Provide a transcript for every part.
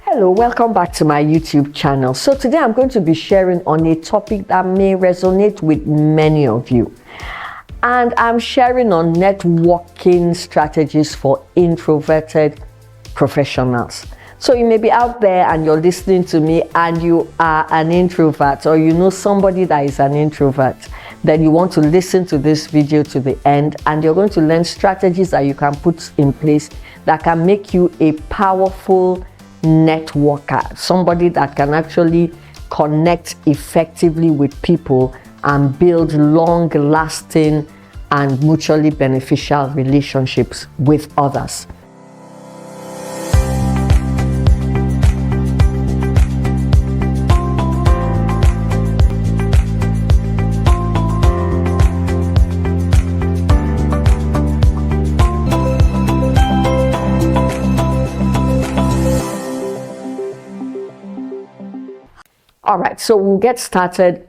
Hello, welcome back to my YouTube channel. So today I'm going to be sharing on a topic that may resonate with many of you. And I'm sharing on networking strategies for introverted professionals. So you may be out there and you're listening to me and you are an introvert, or you know somebody that is an introvert. Then you want to listen to this video to the end, and you're going to learn strategies that you can put in place that can make you a powerful networker, somebody that can actually connect effectively with people and build long-lasting and mutually beneficial relationships with others. All right, so we'll get started,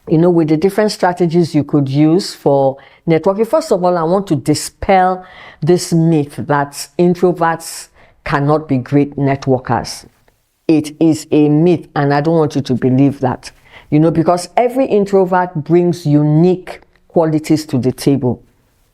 with the different strategies you could use for networking. First of all, I want to dispel this myth that introverts cannot be great networkers. It is a myth, and I don't want you to believe that, because every introvert brings unique qualities to the table.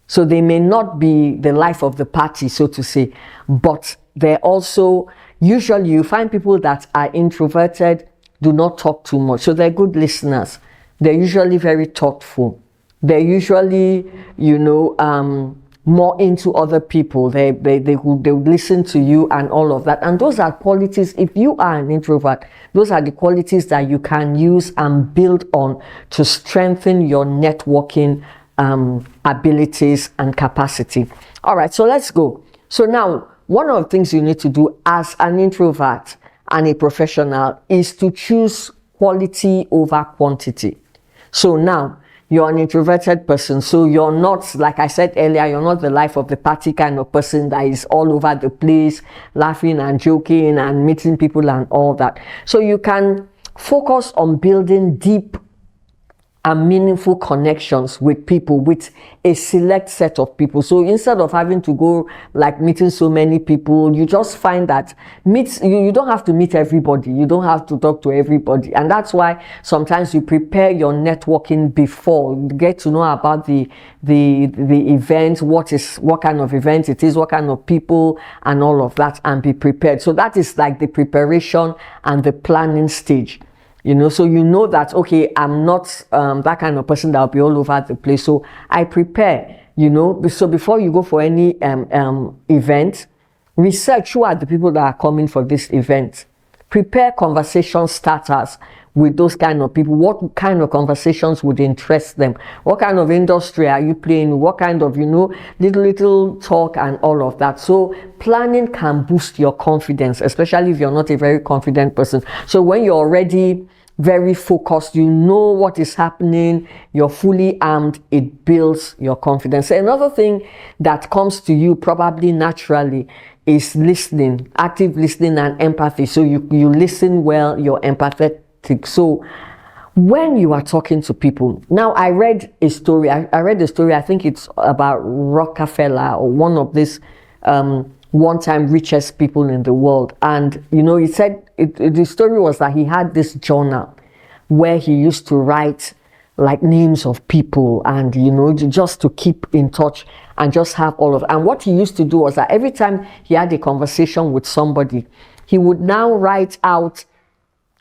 So they may not be the life of the party, so to say, but they're also, usually you find people that are introverted do not talk too much. So they're good listeners. They're usually very thoughtful. They're usually, more into other people. They would listen to you and all of that. And those are qualities, if you are an introvert, those are the qualities that you can use and build on to strengthen your networking abilities and capacity. All right, so let's go. So now, one of the things you need to do as an introvert and a professional is to choose quality over quantity. So now you're an introverted person, so you're not, like I said earlier, you're not the life of the party kind of person that is all over the place, laughing and joking and meeting people and all that. So you can focus on building deep and meaningful connections with people, with a select set of people. So instead of having to go like meeting so many people, you just find that you don't have to meet everybody. You don't have to talk to everybody. And that's why sometimes you prepare your networking before. You get to know about the event, what kind of event it is, what kind of people and all of that, and be prepared. So that is like the preparation and the planning stage. So that, okay, I'm not that kind of person that will be all over the place. So I prepare, So before you go for any event, research who are the people that are coming for this event. Prepare conversation starters with those kind of people. What kind of conversations would interest them? What kind of industry are you playing? What kind of, little talk and all of that. So planning can boost your confidence, especially if you're not a very confident person. So when you're already very focused, you know what is happening, you're fully armed, it builds your confidence. Another thing that comes to you probably naturally is listening, active listening and empathy. So you listen well, you're empathetic. So when you are talking to people, now I read a story, I think it's about Rockefeller, or one of these one-time richest people in the world. And, he said, the story was that he had this journal where he used to write like names of people and, just to keep in touch and just have all of it. And what he used to do was that every time he had a conversation with somebody, he would now write out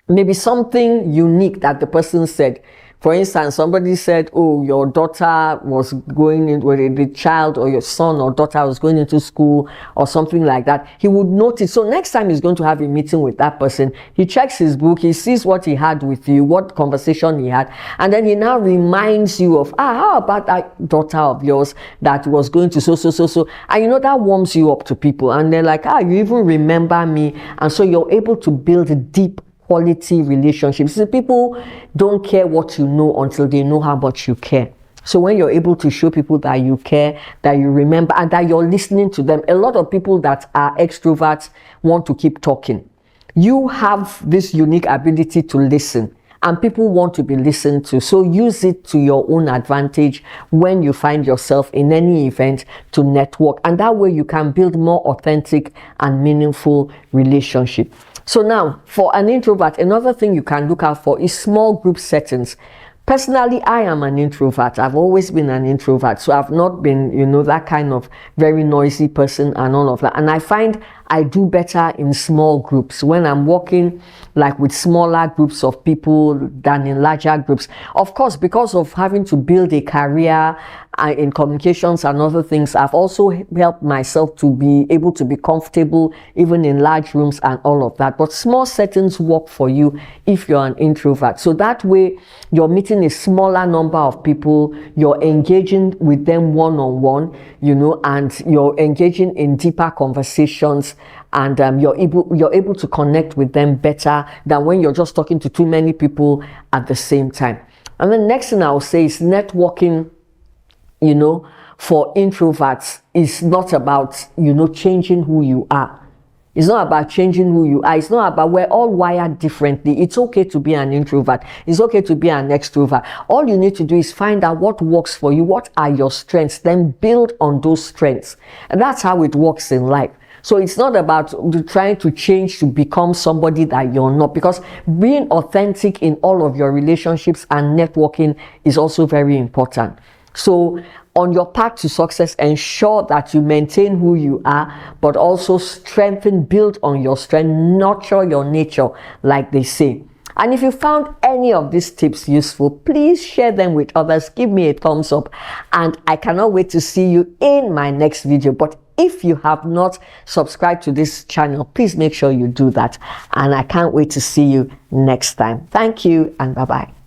maybe something unique that the person said. For instance, somebody said, oh, your daughter was going in, or the child or your son or daughter was going into school or something like that. He would notice. So next time he's going to have a meeting with that person, he checks his book, he sees what he had with you, what conversation he had, and then he now reminds you of, how about that daughter of yours that was going to so. And that warms you up to people. And they're like, you even remember me. And so you're able to build a deep quality relationships. So people don't care what you know until they know how much you care. So when you're able to show people that you care, that you remember, and that you're listening to them, a lot of people that are extroverts want to keep talking. You have this unique ability to listen. and people want to be listened to. So use it to your own advantage when you find yourself in any event to network. And that way you can build more authentic and meaningful relationship. So now, for an introvert, another thing you can look out for is small group settings. Personally, I am an introvert. I've always been an introvert. So I've not been, that kind of very noisy person and all of that. And I find I do better in small groups when I'm working like with smaller groups of people than in larger groups. Of course, because of having to build a career in communications and other things, I've also helped myself to be able to be comfortable even in large rooms and all of that. But small settings work for you if you're an introvert. So that way you're meeting a smaller number of people, you're engaging with them one-on-one, and you're engaging in deeper conversations, and you're able to connect with them better than when you're just talking to too many people at the same time. And the next thing I'll say is networking, for introverts is not about, changing who you are. It's not about changing who you are. It's not about, we're all wired differently. It's okay to be an introvert. It's okay to be an extrovert. All you need to do is find out what works for you. What are your strengths? Then build on those strengths. And that's how it works in life. So it's not about trying to change to become somebody that you're not, because being authentic in all of your relationships and networking is also very important. So on your path to success, ensure that you maintain who you are, but also build on your strength, nurture your nature, like they say. And if you found any of these tips useful, please share them with others. Give me a thumbs up, and I cannot wait to see you in my next video. But if you have not subscribed to this channel, please make sure you do that. And I can't wait to see you next time. Thank you, and bye-bye.